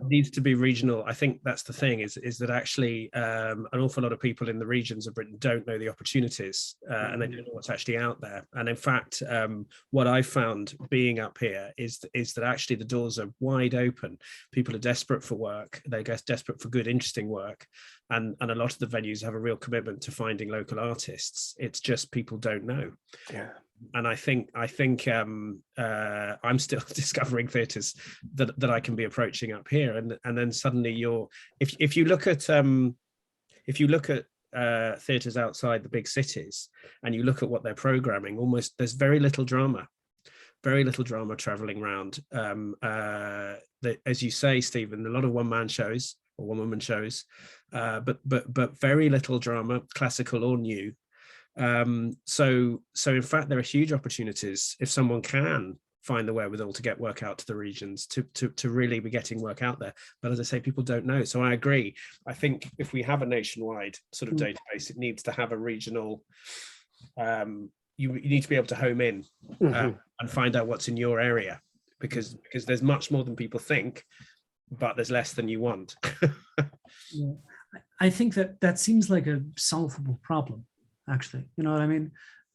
needs to be regional. I think that's the thing, is that actually an awful lot of people in the regions of Britain don't know the opportunities, and they don't know what's actually out there. And in fact, what I found being up here is that actually the doors are wide open. People are desperate for work. They're desperate for good, interesting work. And a lot of the venues have a real commitment to finding local artists. It's just people don't know. Yeah. And I think I'm still discovering theatres that I can be approaching up here, and then suddenly if you look at theatres outside the big cities and you look at what they're programming, there's very little drama travelling around. As you say, Stephen, a lot of one-man shows or one-woman shows, but very little drama, classical or new. So in fact, there are huge opportunities if someone can find the wherewithal to get work out to the regions, to really be getting work out there. But as I say, people don't know. So I agree. I think if we have a nationwide sort of database, it needs to have a regional. You need to be able to home in and find out what's in your area, because there's much more than people think, but there's less than you want. Yeah. I think that seems like a solvable problem, actually. You know what I mean?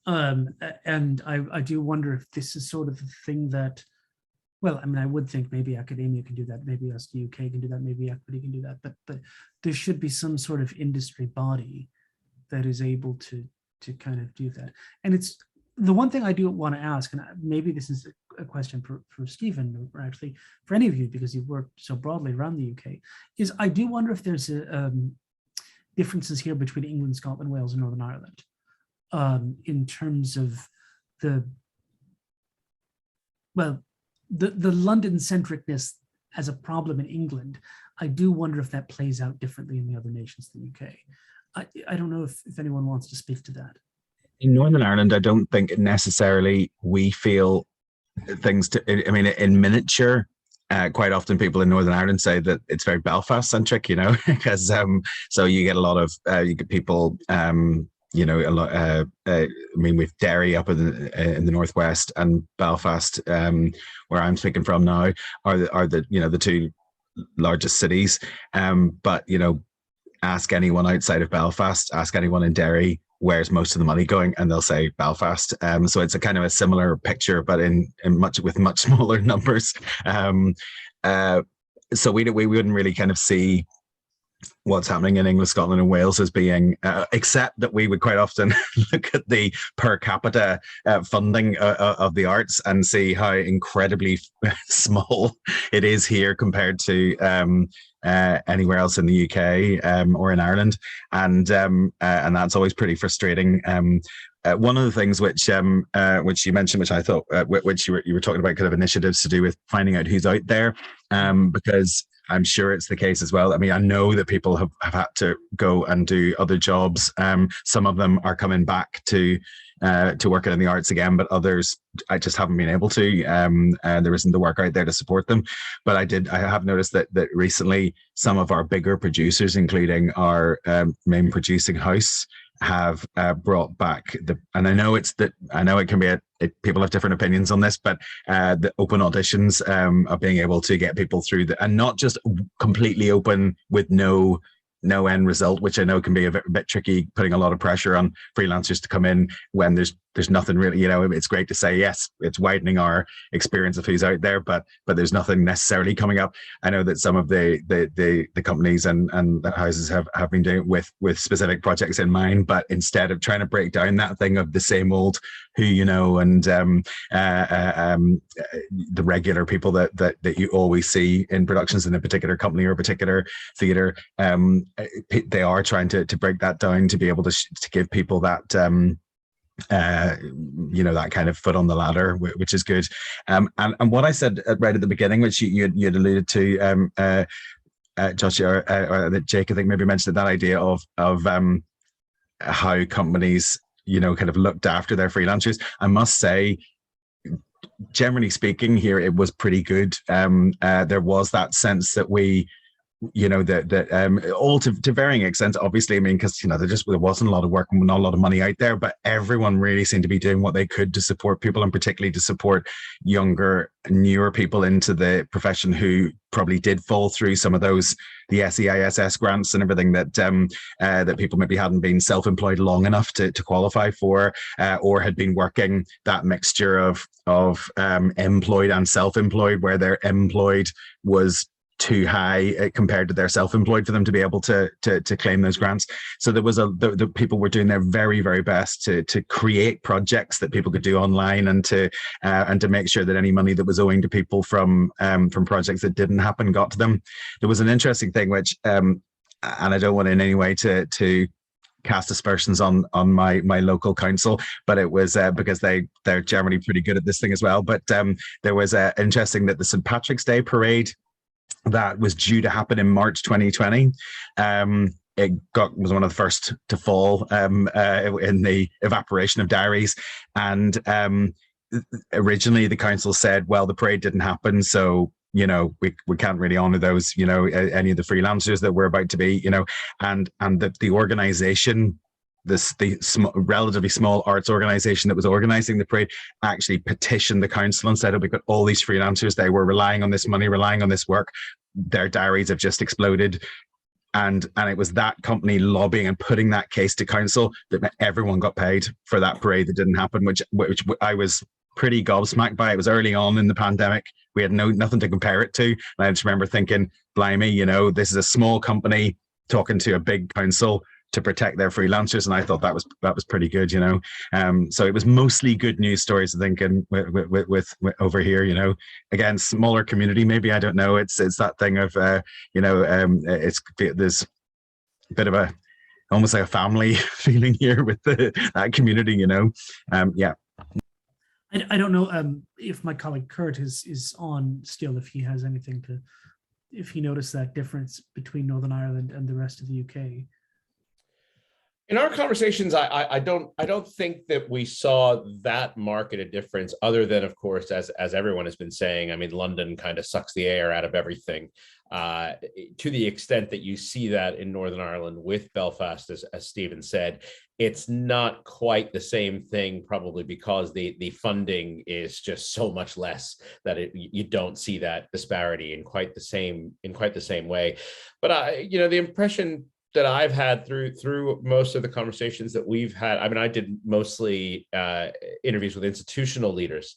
And I do wonder if this is sort of the thing that, well, I mean, I would think maybe academia can do that, maybe us UK can do that, maybe equity can do that, but there should be some sort of industry body that is able to kind of do that. And it's the one thing I do want to ask, and maybe this is a question for Stephen, or actually for any of you, because you've worked so broadly around the UK, is I do wonder if there's differences here between England, Scotland, Wales, and Northern Ireland in terms of the London centricness as a problem in England. I do wonder if that plays out differently in the other nations than the UK. I don't know if anyone wants to speak to that. In Northern Ireland, I don't think necessarily we feel things I mean, in miniature, quite often people in Northern Ireland say that it's very Belfast centric, you know, because so you get a lot of you get people you know, a lot. I mean, we've Derry up in the northwest, and Belfast, where I'm speaking from now, are the you know, the two largest cities. But you know, ask anyone outside of Belfast, ask anyone in Derry, where's most of the money going, and they'll say Belfast. So it's a kind of a similar picture, but with much smaller numbers. So we wouldn't really kind of see what's happening in England, Scotland, and Wales as being, except that we would quite often look at the per capita funding of the arts and see how incredibly small it is here compared to anywhere else in the UK or in Ireland, and that's always pretty frustrating. One of the things which you mentioned, which I thought, which you were talking about, kind of initiatives to do with finding out who's out there, because I'm sure it's the case as well. I mean, I know that people have had to go and do other jobs. Some of them are coming back to working in the arts again, but others I just haven't been able to. There isn't the work out there to support them. But I have noticed that recently some of our bigger producers, including our main producing house, have brought back and I know it can be people have different opinions on this, but the open auditions of being able to get people through and not just completely open with no end result, which I know can be a bit tricky, putting a lot of pressure on freelancers to come in when there's nothing really, it's great to say, yes, it's widening our experience of who's out there, but there's nothing necessarily coming up. I know that some of the companies and the houses have been doing it with specific projects in mind, but instead of trying to break down that thing of the same old who you know and the regular people that you always see in productions in a particular company or a particular theatre, they are trying to break that down to be able to give people that that kind of foot on the ladder, which is good. And what I said right at the beginning, which you had alluded to, Josh, or that Jake, I think maybe mentioned that idea of how companies, kind of looked after their freelancers. I must say, generally speaking, here it was pretty good. There was that sense that we, all to varying extents, obviously. I mean, because there wasn't a lot of work and not a lot of money out there, but everyone really seemed to be doing what they could to support people, and particularly to support younger, newer people into the profession who probably did fall through some of those, the SEISS grants and everything that that people maybe hadn't been self-employed long enough to qualify for, or had been working that mixture of employed and self-employed, where their employed was too high compared to their self-employed for them to be able to claim those grants. So there was the people were doing their very, very best to create projects that people could do online, and to make sure that any money that was owing to people from projects that didn't happen got to them. There was an interesting thing which, and I don't want in any way to cast aspersions on my local council, but it was because they're generally pretty good at this thing as well. But there was interesting that the St. Patrick's Day parade that was due to happen in March 2020. It was one of the first to fall in the evaporation of diaries. And originally the council said, well, the parade didn't happen, so we can't really honor those, any of the freelancers that were about to be, and the organization, the relatively small arts organization that was organizing the parade, actually petitioned the council and said, we've got all these freelancers, they were relying on this money, relying on this work, their diaries have just exploded. And it was that company lobbying and putting that case to council that everyone got paid for that parade that didn't happen, which I was pretty gobsmacked by. It was early on in the pandemic. We had nothing to compare it to. And I just remember thinking, blimey, this is a small company talking to a big council to protect their freelancers, and I thought that was pretty good, So it was mostly good news stories, I think, and with over here, again, smaller community, maybe, I don't know. It's that thing of there's a bit of almost like a family feeling here with that community, yeah. I don't know if my colleague Kurt is on still, if he has anything if he noticed that difference between Northern Ireland and the rest of the UK. In our conversations, I don't think that we saw that market a difference, other than, of course, as everyone has been saying, I mean, London kind of sucks the air out of everything, to the extent that you see that in Northern Ireland with Belfast, as Stephen said. It's not quite the same thing, probably because the funding is just so much less that you don't see that disparity in quite the same way. But the impression that I've had through most of the conversations that we've had, I mean, I did mostly interviews with institutional leaders,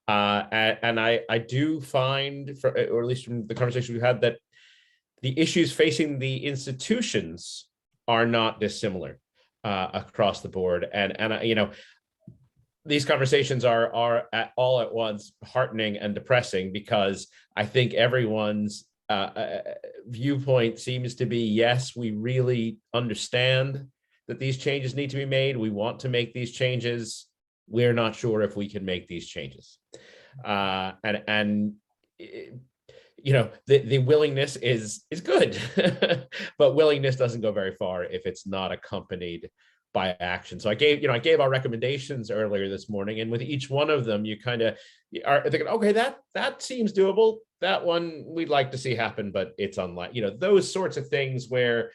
and I do find, or at least from the conversation we've had, that the issues facing the institutions are not dissimilar across the board. And you know, these conversations are all at once heartening and depressing, because I think everyone's viewpoint seems to be, yes, we really understand that these changes need to be made. We want to make these changes. We're not sure if we can make these changes. And you know, the willingness is good, but willingness doesn't go very far if it's not accompanied by action. So I gave our recommendations earlier this morning, and with each one of them, you kind of are thinking, okay, that seems doable. That one we'd like to see happen, but it's unlikely. You know, those sorts of things where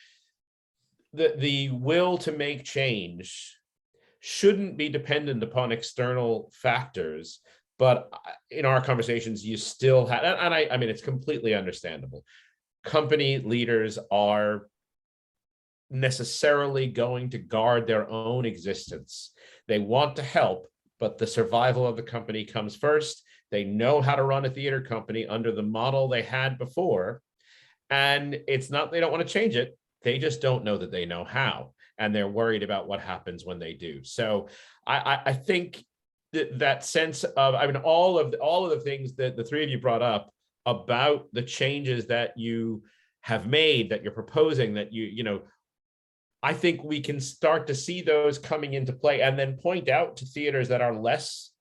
the will to make change shouldn't be dependent upon external factors. But in our conversations, you still have, and I mean, it's completely understandable. Company leaders are necessarily going to guard their own existence. They want to help, but the survival of the company comes first. They know how to run a theater company under the model they had before. And it's not, they don't want to change it. They just don't know that they know how. And they're worried about what happens when they do. So I think that sense of, I mean, all of the things that the three of you brought up about the changes that you have made, that you're proposing, that you know, I think we can start to see those coming into play, and then point out to theaters that are less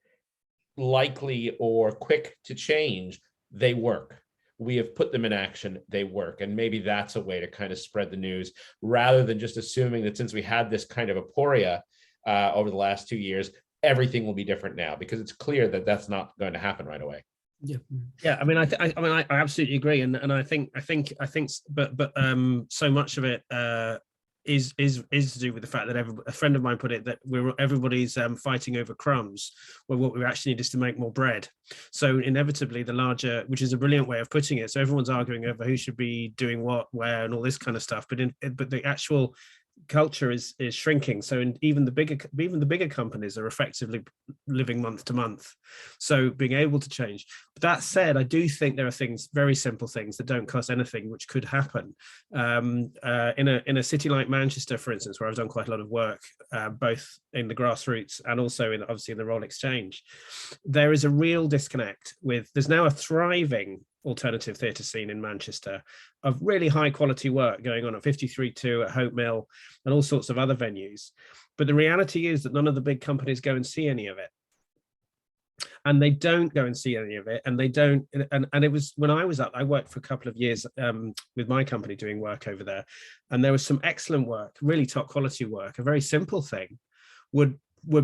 likely or quick to change, they work. We have put them in action, they work. And maybe that's a way to kind of spread the news, rather than just assuming that since we had this kind of aporia over the last 2 years, everything will be different now, because it's clear that that's not going to happen right away. Yeah. I mean, I absolutely agree, and I think, but so much of it is to do with the fact that a friend of mine put it that everybody's fighting over crumbs, where what we actually need is to make more bread. So inevitably the larger, which is a brilliant way of putting it, so everyone's arguing over who should be doing what, where, and all this kind of stuff, but the actual culture is shrinking. So even the bigger companies are effectively living month to month, so being able to change. But that said, I do think there are things, very simple things that don't cost anything, which could happen in a city like Manchester, for instance, where I've done quite a lot of work, both in the grassroots and also obviously in the Royal Exchange. There is a real disconnect with, there's now a thriving alternative theatre scene in Manchester of really high quality work going on at 53.2, at Hope Mill, and all sorts of other venues. But the reality is that none of the big companies go and see any of it. And they don't go and see any of it. And they don't, and it was, when I was up, I worked for a couple of years with my company doing work over there. And there was some excellent work, really top quality work. A very simple thing would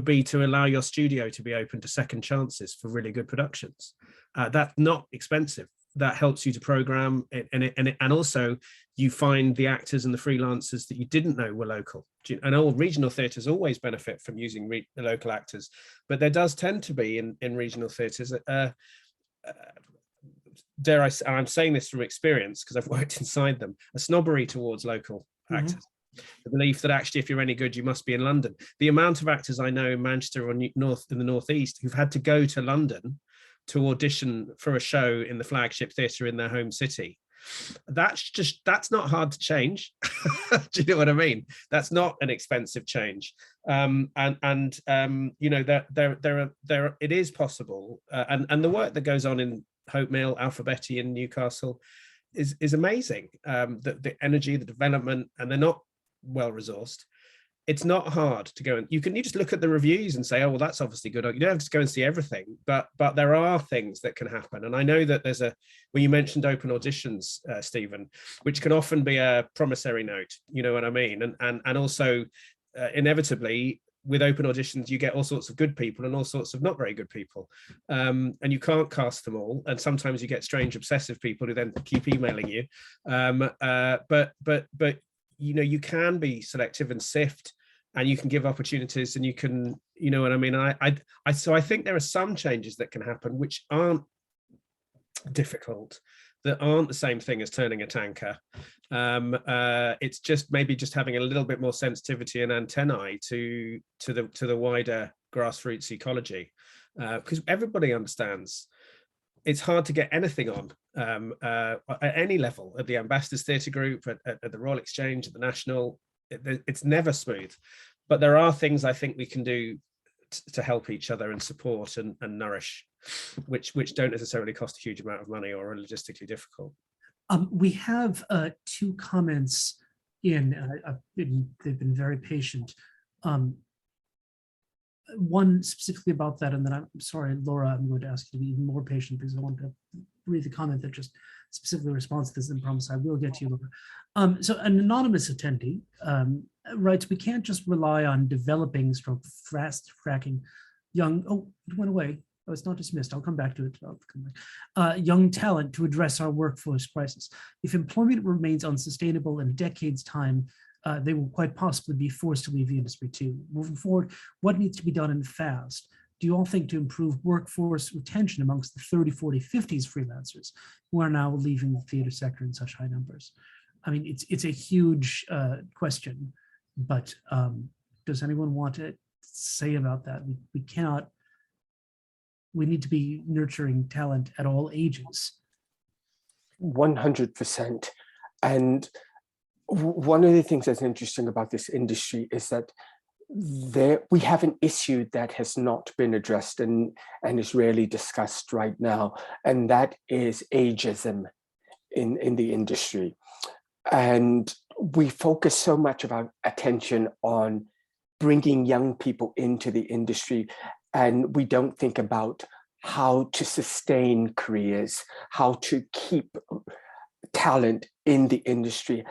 be to allow your studio to be open to second chances for really good productions. That's not expensive. That helps you to program it, and also you find the actors and the freelancers that you didn't know were local. And all regional theatres always benefit from using the local actors, but there does tend to be in regional theatres, dare I say, I'm saying this from experience because I've worked inside them, a snobbery towards local actors. The belief that actually, if you're any good, you must be in London. The amount of actors I know in Manchester or in the Northeast who've had to go to London to audition for a show in the flagship theatre in their home city, that's not hard to change. Do you know what I mean? That's not an expensive change, you know, there it is possible, and the work that goes on in Hope Mill, Alpha Betty in Newcastle is amazing. The energy, the development, and they're not well resourced. It's not hard to go, and you just look at the reviews and say, oh, well, that's obviously good. You don't have to go and see everything, but there are things that can happen. And I know that there's when you mentioned open auditions, Stephen, which can often be a promissory note, you know what I mean? And also inevitably with open auditions, you get all sorts of good people and all sorts of not very good people. And you can't cast them all. And sometimes you get strange, obsessive people who then keep emailing you. But you know, you can be selective and sift, and you can give opportunities, and you can, you know what I mean? So I think there are some changes that can happen which aren't difficult, that aren't the same thing as turning a tanker. It's just maybe just having a little bit more sensitivity and antennae to the wider grassroots ecology, because everybody understands it's hard to get anything on at any level, at the Ambassadors Theatre Group, at the Royal Exchange, at the National. It's never smooth, but there are things I think we can do to help each other and support and nourish, which don't necessarily cost a huge amount of money or are logistically difficult. We have 2 comments in. They've been very patient. One specifically about that, and then I'm sorry, Laura, I'm going to ask you to be even more patient because I want to read the comment that just specifically responds to this, and promise I will get to you, Laura. So an anonymous attendee writes, we can't just rely on developing stroke fast tracking young, oh, it went away. Oh, it's not dismissed. I'll come back to it. I'll come back. Young talent to address our workforce crisis. If employment remains unsustainable in a decade's time, they will quite possibly be forced to leave the industry too. Moving forward, what needs to be done and fast? Do you all think to improve workforce retention amongst the 30, 40, 50s freelancers who are now leaving the theater sector in such high numbers? I mean, it's a huge question, but does anyone want to say about that? We cannot, we need to be nurturing talent at all ages. 100%. And one of the things that's interesting about this industry is that we have an issue that has not been addressed and is rarely discussed right now, and that is ageism in the industry. And we focus so much of our attention on bringing young people into the industry, and we don't think about how to sustain careers, how to keep talent in the industry.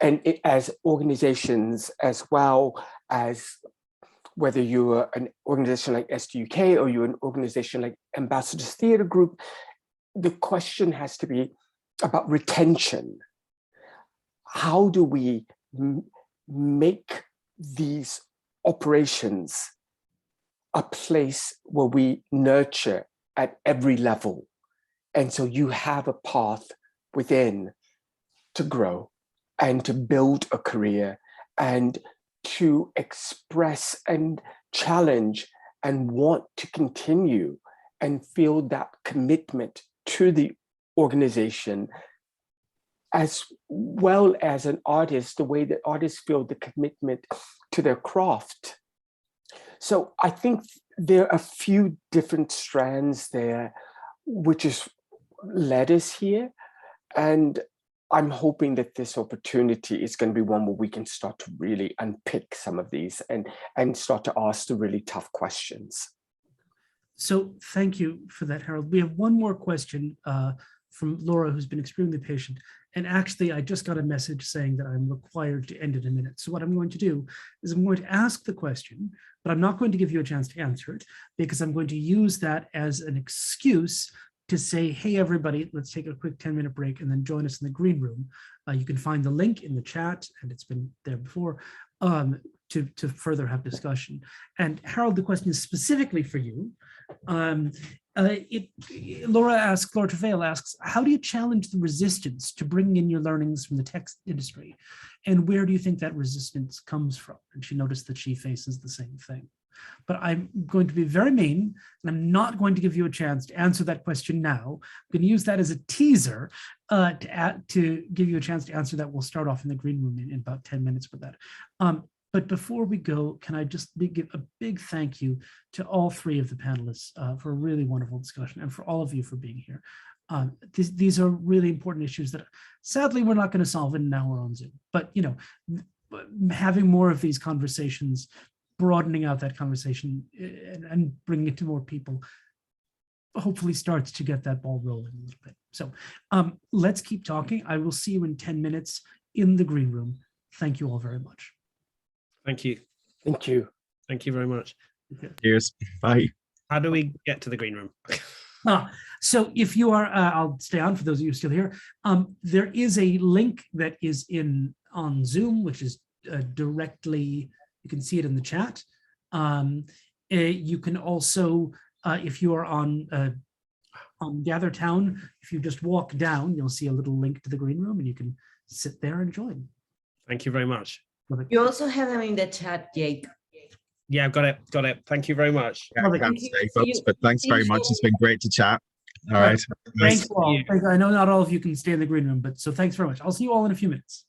And as organizations, as well as whether you're an organization like SDUK or you're an organization like Ambassadors Theatre Group, the question has to be about retention. How do we make these operations a place where we nurture at every level? And so you have a path within to grow and to build a career and to express and challenge and want to continue and feel that commitment to the organization, as well as an artist, the way that artists feel the commitment to their craft. So I think there are a few different strands there, which has led us here. And I'm hoping that this opportunity is going to be one where we can start to really unpick some of these and start to ask the really tough questions. So thank you for that, Harold. We have one more question from Laura, who's been extremely patient. And actually, I just got a message saying that I'm required to end in a minute. So what I'm going to do is I'm going to ask the question, but I'm not going to give you a chance to answer it because I'm going to use that as an excuse to say, hey, everybody, let's take a quick 10-minute break and then join us in the green room. You can find the link in the chat, and it's been there before, to further have discussion. And Harold, the question is specifically for you. Laura Travail asks, how do you challenge the resistance to bringing in your learnings from the tech industry? And where do you think that resistance comes from? And she noticed that she faces the same thing. But I'm going to be very mean, and I'm not going to give you a chance to answer that question now. I'm going to use that as a teaser to give you a chance to answer that. We'll start off in the green room in about 10 minutes with that. But before we go, can I just give a big thank you to all 3 of the panelists for a really wonderful discussion, and for all of you for being here. These are really important issues that sadly we're not going to solve in an hour on Zoom. But you know, having more of these conversations, broadening out that conversation and bringing it to more people, hopefully starts to get that ball rolling a little bit. So let's keep talking. I will see you in 10 minutes in the green room. Thank you all very much. Thank you. Thank you. Thank you very much. Okay. Cheers. Bye. How do we get to the green room? So if you are, I'll stay on for those of you still here. There is a link that is on Zoom, which is directly, you can see it in the chat. You can also, if you are on GatherTown, if you just walk down, you'll see a little link to the green room, and you can sit there and join. Thank you very much. You also have them in the chat, Jake. Yeah, I've got it. Got it. Thank you very much. Yeah, I can't stay, folks, but thanks very much. It's been great to chat. All right. Thanks all. I know not all of you can stay in the green room, but so thanks very much. I'll see you all in a few minutes.